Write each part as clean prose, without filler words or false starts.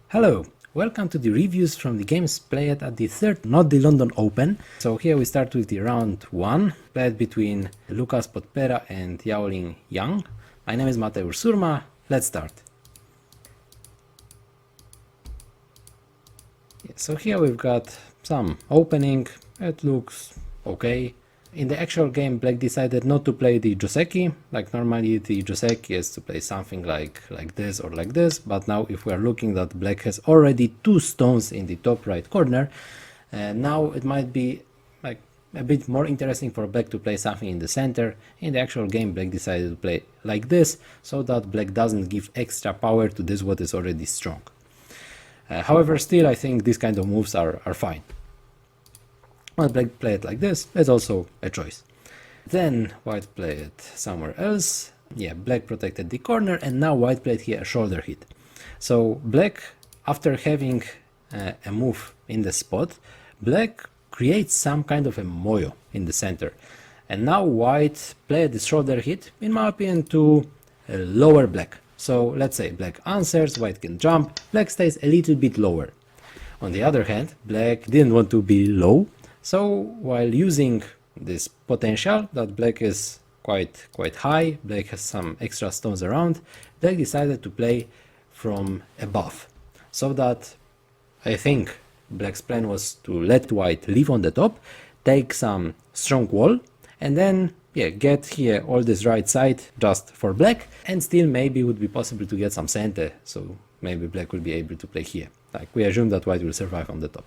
Hello, welcome to the reviews from the games played at the third, not the London Open. So here we start with the round 1, played between Lukáš Podpěra and Yaoling Yang. My name is Mateusz Surma, let's start. So here we've got some opening, it looks okay. In the actual game, Black decided not to play the Joseki. Like normally the Joseki is to play something like this or like this, but now if we are looking that Black has already 2 stones in the top right corner, now it might be like a bit more interesting for Black to play something in the center. In the actual game, Black decided to play like this, so that Black doesn't give extra power to this what is already strong. However, still I think these kind of moves are fine. But Black played like this, it's also a choice. Then White played somewhere else. Yeah, Black protected the corner, and now White played here a shoulder hit. So Black, after having a move in the spot, Black creates some kind of a moyo in the center. And now White played the shoulder hit, in my opinion, to lower Black. So let's say Black answers, White can jump, Black stays a little bit lower. On the other hand, Black didn't want to be low, so while using this potential that Black is quite high, Black has some extra stones around, Black decided to play from above. So that I think Black's plan was to let White live on the top, take some strong wall, and then get here all this right side just for Black, and still maybe would be possible to get some center, so maybe Black will be able to play here. Like we assume that White will survive on the top.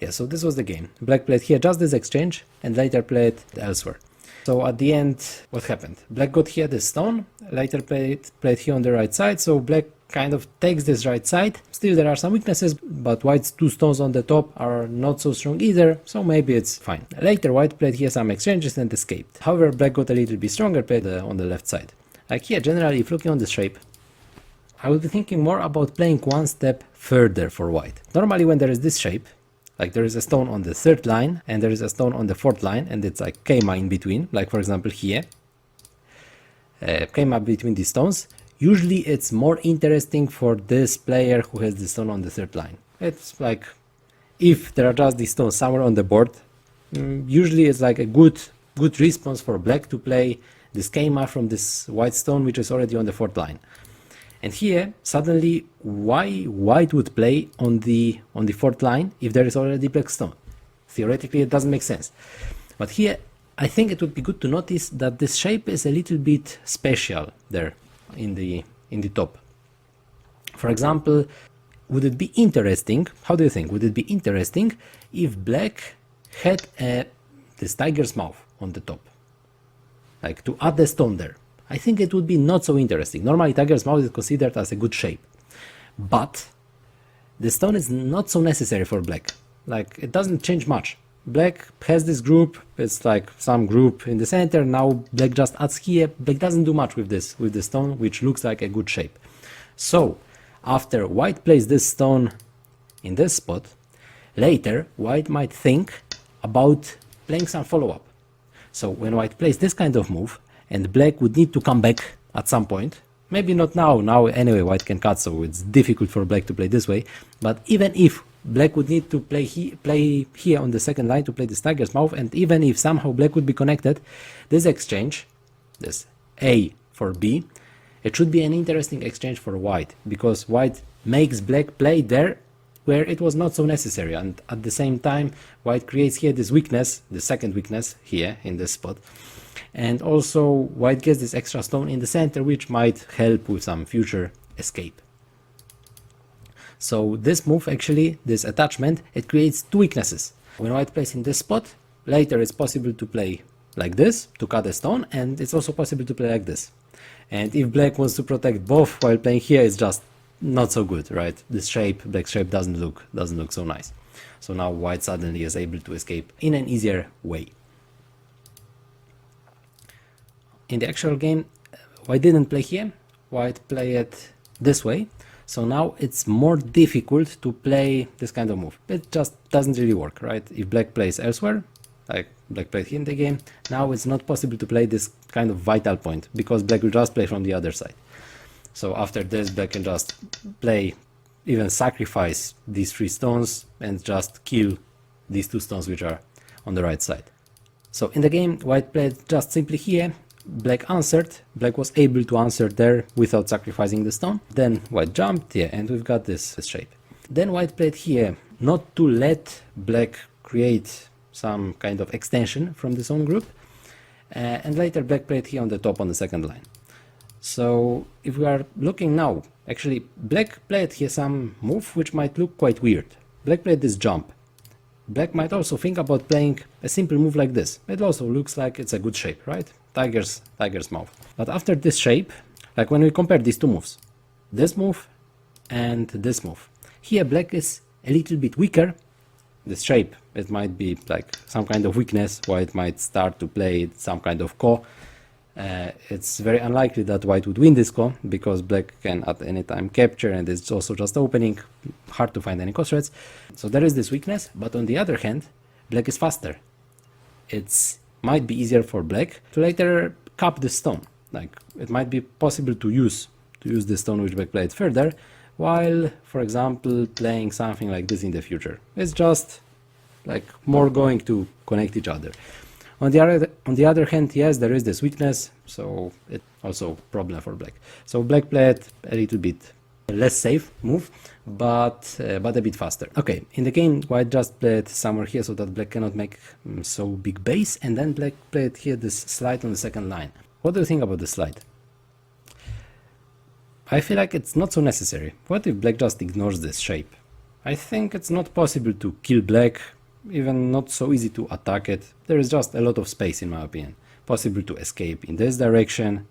Yeah, so this was the game. Black played here just this exchange and later played elsewhere. So at the end, what happened? Black got here this stone, later played here on the right side, so Black kind of takes this right side. Still there are some weaknesses, but White's 2 stones on the top are not so strong either, so maybe it's fine. Later White played here some exchanges and escaped. However, Black got a little bit stronger, played on the left side. Like here, generally, if looking on the shape, I would be thinking more about playing one step further for White. Normally when there is this shape, like there is a stone on the 3rd line and there is a stone on the 4th line, and it's like Keima in between, like for example here, Keima between these stones, usually it's more interesting for this player who has the stone on the 3rd line. It's like, if there are just these stones somewhere on the board, usually it's like a good response for Black to play this Keima from this white stone which is already on the 4th line. And here, suddenly, why White would play on the 4th line if there is already Black stone? Theoretically, it doesn't make sense. But here, I think it would be good to notice that this shape is a little bit special there in the top. For example, would it be interesting, how do you think, would it be interesting if Black had this tiger's mouth on the top? Like to add the stone there. I think it would be not so interesting. Normally tiger's mouth is considered as a good shape, but the stone is not so necessary for Black. Like it doesn't change much. Black has this group, it's like some group in the center, now Black just adds here. Black doesn't do much with this stone, which looks like a good shape. So after White plays this stone in this spot, later White might think about playing some follow-up. So when White plays this kind of move, and Black would need to come back at some point, maybe not now anyway White can cut, so it's difficult for Black to play this way, but even if Black would need to play here on the 2nd line to play this tiger's mouth, and even if somehow Black would be connected, this exchange, this A for B, it should be an interesting exchange for White, because White makes Black play there where it was not so necessary, and at the same time White creates here this weakness, the 2nd weakness here in this spot. And also White gets this extra stone in the center, which might help with some future escape. So this move, actually, this attachment, it creates 2 weaknesses. When White plays in this spot, later it's possible to play like this, to cut a stone, and it's also possible to play like this. And if Black wants to protect both while playing here, it's just not so good, right? This shape, Black's shape doesn't look so nice. So now White suddenly is able to escape in an easier way. In the actual game, White didn't play here, White played this way, so now it's more difficult to play this kind of move. It just doesn't really work, right? If Black plays elsewhere, like Black played here in the game, now it's not possible to play this kind of vital point, because Black will just play from the other side. So after this, black can just play, even sacrifice these 3 stones and just kill these 2 stones which are on the right side. So in the game, white played just simply here, black answered, black was able to answer there without sacrificing the stone. Then white jumped, yeah, and we've got this shape. Then white played here, not to let black create some kind of extension from this own group, and later black played here on the top on the second line. So if we are looking now, actually black played here some move which might look quite weird. Black played this jump. Black might also think about playing a simple move like this. It also looks like it's a good shape, right? Tiger's mouth. But after this shape, like when we compare these 2 moves, this move and this move, here black is a little bit weaker. This shape, it might be like some kind of weakness, white might start to play some kind of ko. It's very unlikely that white would win this ko, because black can at any time capture, and it's also just opening, hard to find any ko threats. So there is this weakness, but on the other hand, black is faster. It might be easier for black to later cap the stone. Like it might be possible to use the stone which black played further, while, for example, playing something like this in the future. It's just like more going to connect each other. On the other hand, yes, there is this weakness, so it's also a problem for black. So black played a little bit less safe move, but a bit faster. Okay, in the game, white just played somewhere here so that black cannot make so big base, and then black played here this slide on the second line. What do you think about the slide? I feel like it's not so necessary. What if black just ignores this shape? I think it's not possible to kill black, even not so easy to attack it. There is just a lot of space, in my opinion. Possible to escape in this direction,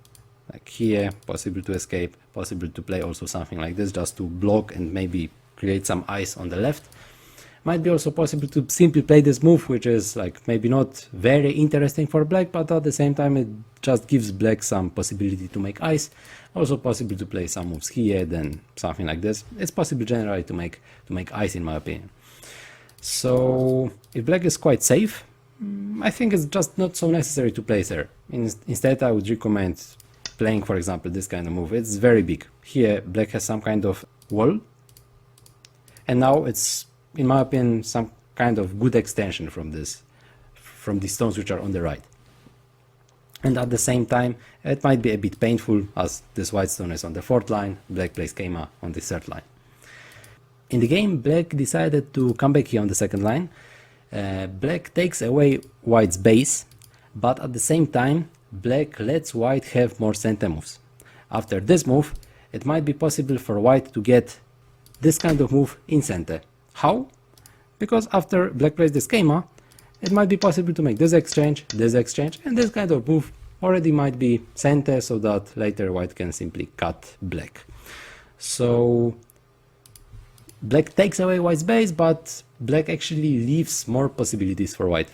like here, possible to escape, possible to play also something like this just to block and maybe create some ice on the left. Might be also possible to simply play this move, which is like maybe not very interesting for black, but at the same time it just gives black some possibility to make ice. Also possible to play some moves here, then something like this. It's possible generally to make ice, in my opinion. So if black is quite safe, I think it's just not so necessary to play there. Instead, I would recommend playing, for example, this kind of move. It's very big. Here black has some kind of wall, and now it's, in my opinion, some kind of good extension from these stones which are on the right. And at the same time, it might be a bit painful, as this white stone is on the 4th line, black plays Keima on the 3rd line. In the game, black decided to come back here on the 2nd line. Black takes away white's base, but at the same time, black lets white have more center moves. After this move, it might be possible for white to get this kind of move in center. How? Because after black plays this Keima, it might be possible to make this exchange, and this kind of move already might be center, so that later white can simply cut black. So black takes away white's base, but black actually leaves more possibilities for white.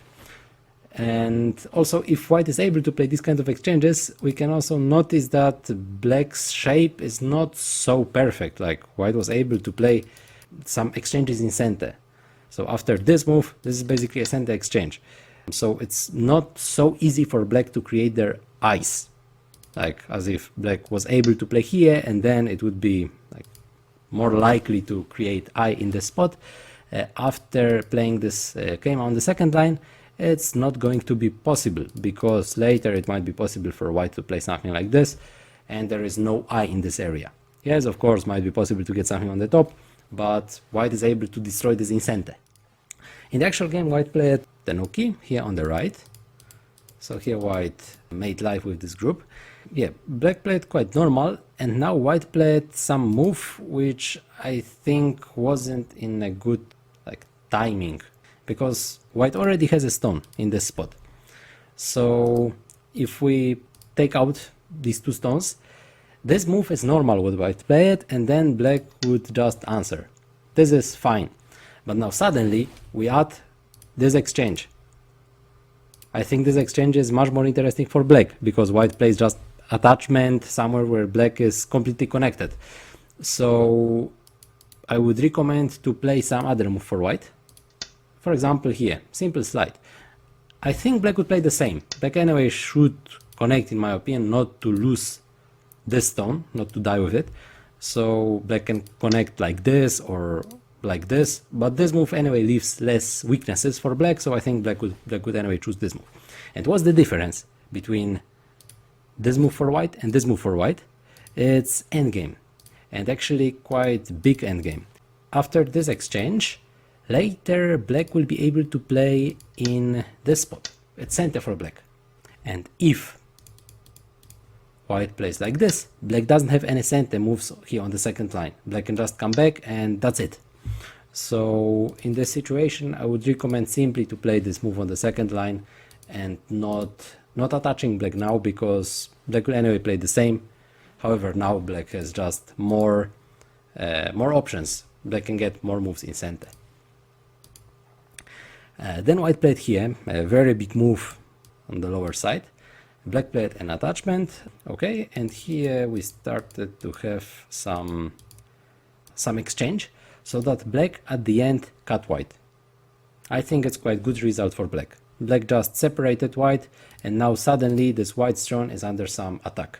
And also, if white is able to play these kind of exchanges, we can also notice that black's shape is not so perfect. Like white was able to play some exchanges in center. So after this move, this is basically a center exchange. So it's not so easy for black to create their ice. Like as if black was able to play here, and then it would be like more likely to create I in the spot. After playing this Keima on the 2nd line, it's not going to be possible, because later it might be possible for white to play something like this, and there is no I in this area. Yes, of course, might be possible to get something on the top, but white is able to destroy this in center. In the actual game, white played Tenuki here on the right. So here white made life with this group. Yeah, black played quite normal, and now white played some move which I think wasn't in a good timing, because white already has a stone in this spot. So if we take out these 2 stones, this move is normal what white played, and then black would just answer. This is fine. But now suddenly we add this exchange. I think this exchange is much more interesting for black, because white plays just attachment somewhere where black is completely connected. So I would recommend to play some other move for white. For example here, simple slide. I think black would play the same. Black anyway should connect, in my opinion, not to lose this stone, not to die with it. So black can connect like this or like this, but this move anyway leaves less weaknesses for black, so I think black would anyway choose this move. And what's the difference between this move for white and this move for white? It's endgame, and actually quite big endgame. After this exchange, later black will be able to play in this spot, at center for black. And if white plays like this, black doesn't have any center moves here on the second line. Black can just come back and that's it. So in this situation, I would recommend simply to play this move on the second line and not attaching black now, because black will anyway play the same. However, now black has just more options. Black can get more moves in center. Then white played here a very big move on the lower side. Black played an attachment, okay, and here we started to have some exchange, so that black at the end cut white. I think it's quite good result for black. Black just separated white, and now suddenly this white stone is under some attack.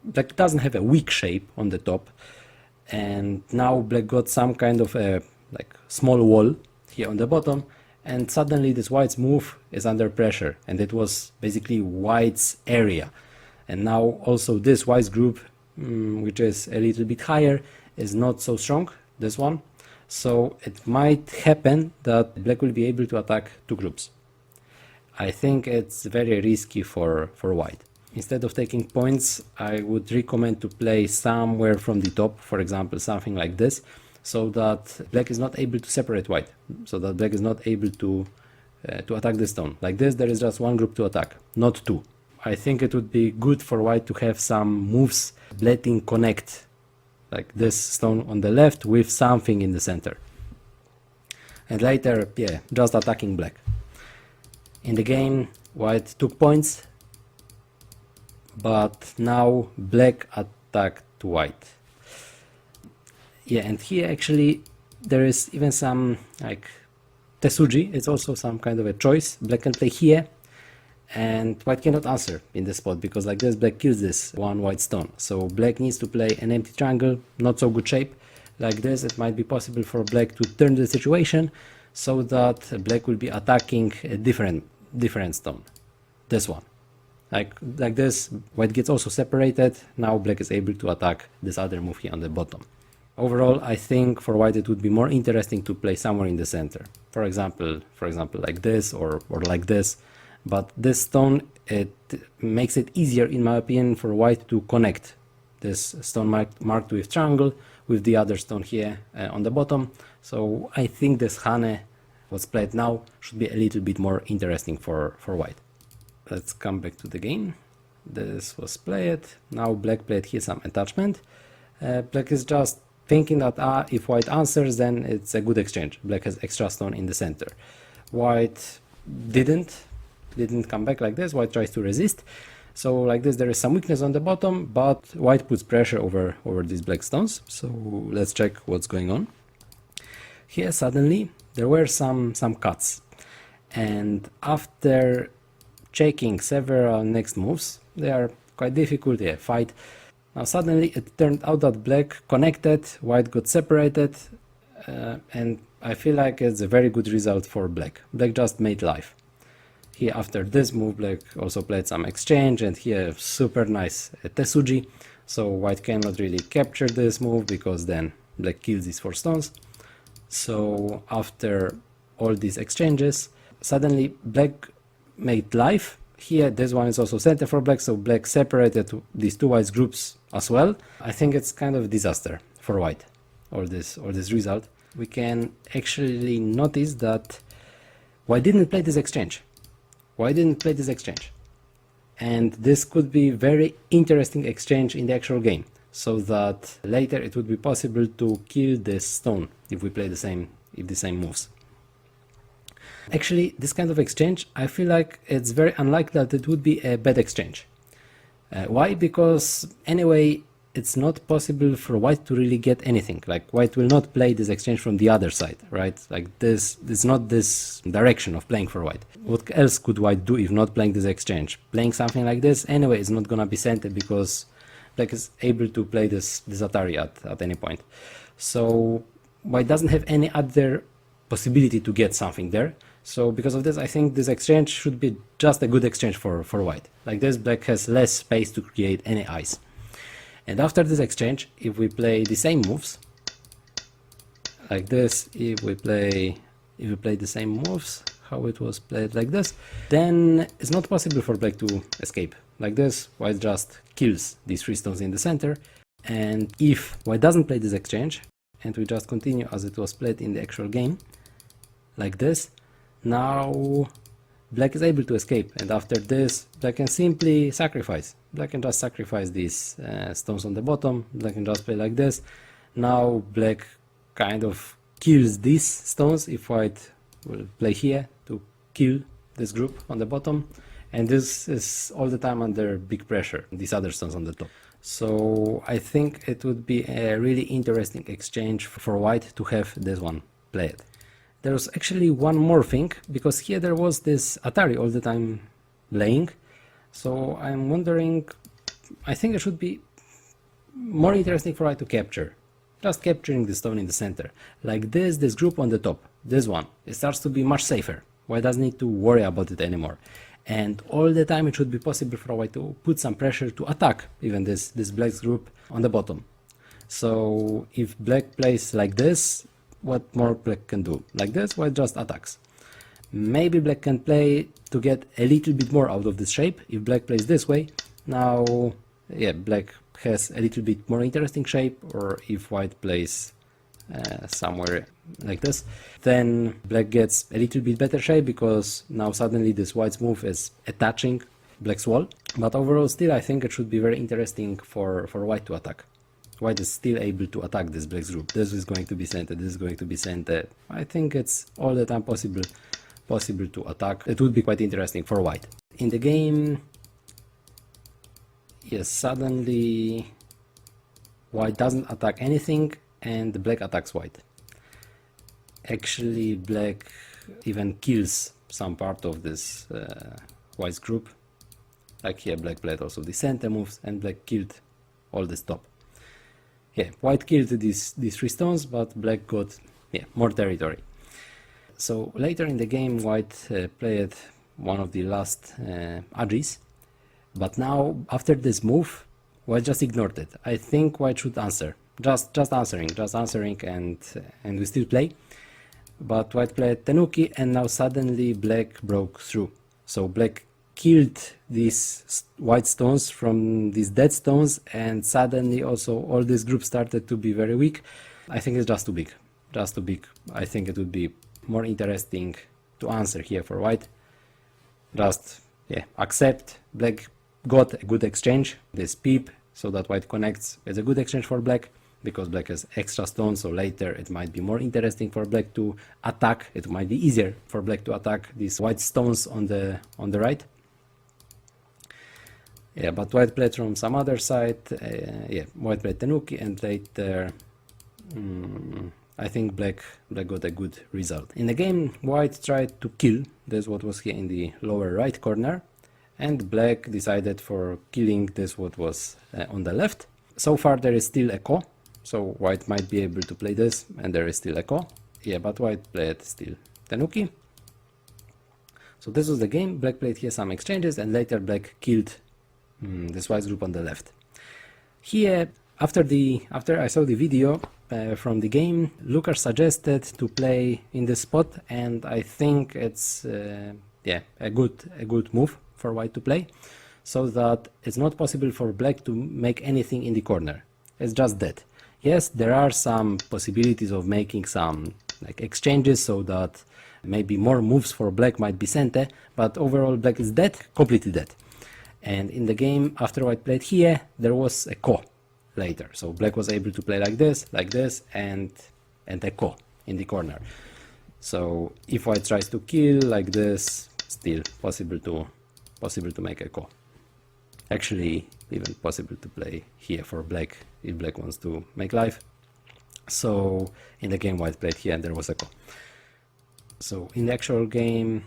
Black doesn't have a weak shape on the top, and now black got some kind of a like small wall here on the bottom, and suddenly this white's move is under pressure, and it was basically white's area. And now also this white's group, which is a little bit higher, is not so strong, this one. So it might happen that black will be able to attack two groups. I think it's very risky for white. Instead of taking points, I would recommend to play somewhere from the top, for example, something like this, so that black is not able to separate white, so that black is not able to attack this stone. Like this, there is just one group to attack, not two. I think it would be good for white to have some moves letting connect, like this stone on the left with something in the center. And later, yeah, just attacking black. In the game, white took points, but now black attacked white. Yeah, and here actually there is even some like Tesuji. It's also some kind of a choice. Black can play here, and white cannot answer in this spot, because like this black kills this one white stone. So black needs to play an empty triangle, not so good shape. Like this, it might be possible for black to turn the situation so that black will be attacking a different stone. This one. Like this, white gets also separated. Now black is able to attack this other move here on the bottom. Overall, I think for white it would be more interesting to play somewhere in the center. For example, like this or like this. But this stone, it makes it easier, in my opinion, for white to connect this stone marked with triangle with the other stone here on the bottom. So I think this Hane, what's played now, should be a little bit more interesting for white. Let's come back to the game. This was played. Now black played here some attachment. Black is just thinking that if white answers, then it's a good exchange. Black has extra stone in the center. White didn't come back like this. White tries to resist. So like this, there is some weakness on the bottom, but white puts pressure over these black stones. So let's check what's going on. Here suddenly there were some cuts, and after checking several next moves, they are quite difficult. Yeah, fight. Now suddenly it turned out that black connected, white got separated, and I feel like it's a very good result for black. Black just made life. Here after this move, black also played some exchange, and here super nice Tesuji. So white cannot really capture this move, because then black kills these 4 stones. So after all these exchanges, suddenly black made life. Here this one is also center for black, so black separated these 2 white groups as well. I think it's kind of a disaster for white, or this result. We can actually notice that white didn't play this exchange. Why didn't play this exchange? And this could be very interesting exchange in the actual game, so that later it would be possible to kill this stone if we play the same moves. Actually, this kind of exchange, I feel like it's very unlikely that it would be a bad exchange. Why? Because anyway, it's not possible for white to really get anything. Like white will not play this exchange from the other side, right? Like this, it's not this direction of playing for white. What else could white do if not playing this exchange? Playing something like this, anyway, it's not gonna be centered, because black is able to play this Atari at any point. So white doesn't have any other possibility to get something there. So because of this, I think this exchange should be just a good exchange for white. Like this, black has less space to create any ice. And after this exchange, if we play the same moves, like this, if we play the same moves, how it was played like this, then it's not possible for black to escape. Like this, white just kills these 3 stones in the center. And if white doesn't play this exchange, and we just continue as it was played in the actual game, like this, now black is able to escape, and after this black can simply sacrifice. Black can just sacrifice these stones on the bottom. Black can just play like this. Now black kind of kills these stones if white will play here to kill this group on the bottom, and this is all the time under big pressure, these other stones on the top. So I think it would be a really interesting exchange for white to have this one played. There was actually one more thing, because here there was this Atari all the time laying, so I'm wondering, I think it should be more interesting for white to capture. Just capturing the stone in the center. Like this group on the top, this one, it starts to be much safer. White doesn't need to worry about it anymore. And all the time it should be possible for white to put some pressure to attack even this black's group on the bottom. So if black plays like this, what more black can do? Like this, white just attacks. Maybe black can play to get a little bit more out of this shape. If black plays this way, now, yeah, black has a little bit more interesting shape, or if white plays somewhere like this, then black gets a little bit better shape, because now suddenly this white's move is attaching black's wall. But overall, still, I think it should be very interesting for white to attack. White is still able to attack this black's group. This is going to be sent, this is going to be sent. I think it's all the time possible to attack. It would be quite interesting for white. In the game, yes, suddenly white doesn't attack anything and black attacks white. Actually, black even kills some part of this white's group. Like here, black played also the center moves, and black killed all this top. Yeah, white killed these 3 stones, but black got, yeah, more territory. So later in the game, white played one of the last agi, but now after this move, white just ignored it. I think white should answer, just answering, and we still play. But white played tenuki, and now suddenly black broke through. So black killed these white stones from these dead stones, and suddenly also all this group started to be very weak. I think it's just too big. I think it would be more interesting to answer here for white. Just, yeah, accept. Black got a good exchange, this peep, so that white connects. It's a good exchange for black, because black has extra stones, so later it might be more interesting for black to attack. It might be easier for black to attack these white stones on the right. Yeah, but white played from some other side. Yeah, white played tenuki, and later I think black got a good result. In the game, white tried to kill this what was here in the lower right corner, and black decided for killing this what was on the left. So far there is still a ko, so white might be able to play this, and there is still a ko. Yeah, but white played still tenuki. So this was the game. Black played here some exchanges, and later black killed this white group on the left. Here, after I saw the video from the game, Lukáš suggested to play in this spot, and I think it's yeah, a good move for white to play, so that it's not possible for black to make anything in the corner. It's just dead. Yes, there are some possibilities of making some like exchanges, so that maybe more moves for black might be sent, but overall black is dead, completely dead. And in the game, after white played here, there was a ko later. So black was able to play like this, and a ko in the corner. So if white tries to kill like this, still possible to make a ko. Actually, even possible to play here for black if black wants to make life. So in the game, white played here, and there was a ko. So in the actual game,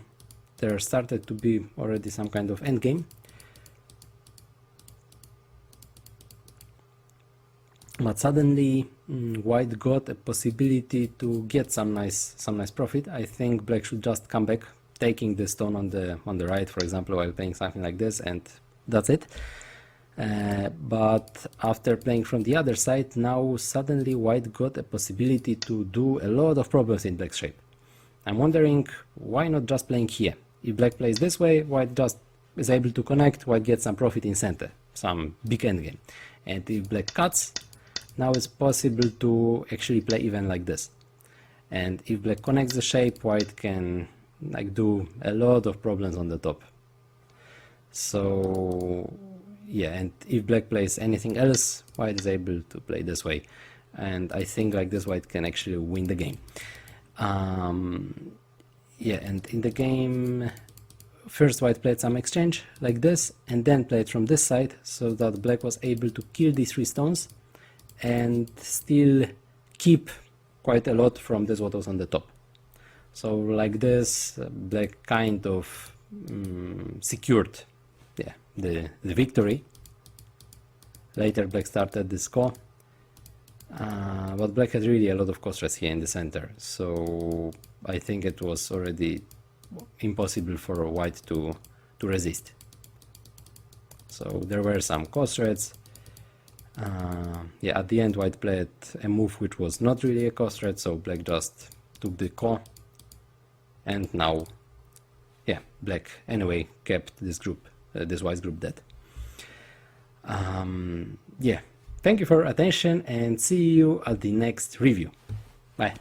there started to be already some kind of end game. But suddenly white got a possibility to get some nice profit. I think black should just come back, taking the stone on the right, for example, while playing something like this, and that's it. But after playing from the other side, now suddenly white got a possibility to do a lot of problems in black's shape. I'm wondering, why not just playing here? If black plays this way, white just is able to connect, white gets some profit in center, some big endgame. And if black cuts, now it's possible to actually play even like this. And if black connects the shape, white can like do a lot of problems on the top. So yeah, and if black plays anything else, white is able to play this way. And I think like this, white can actually win the game. Yeah, and in the game, first white played some exchange like this, and then played from this side, so that black was able to kill these 3 stones and still keep quite a lot from this what was on the top. So like this, black kind of secured the victory. Later black started this ko, but black had really a lot of cross threads here in the center, so I think it was already impossible for white to resist. So there were some cross threads. Yeah, at the end white played a move which was not really a cross thread, so black just took the ko, and now yeah, black anyway kept this group, this white group dead. Yeah, thank you for your attention and see you at the next review. Bye.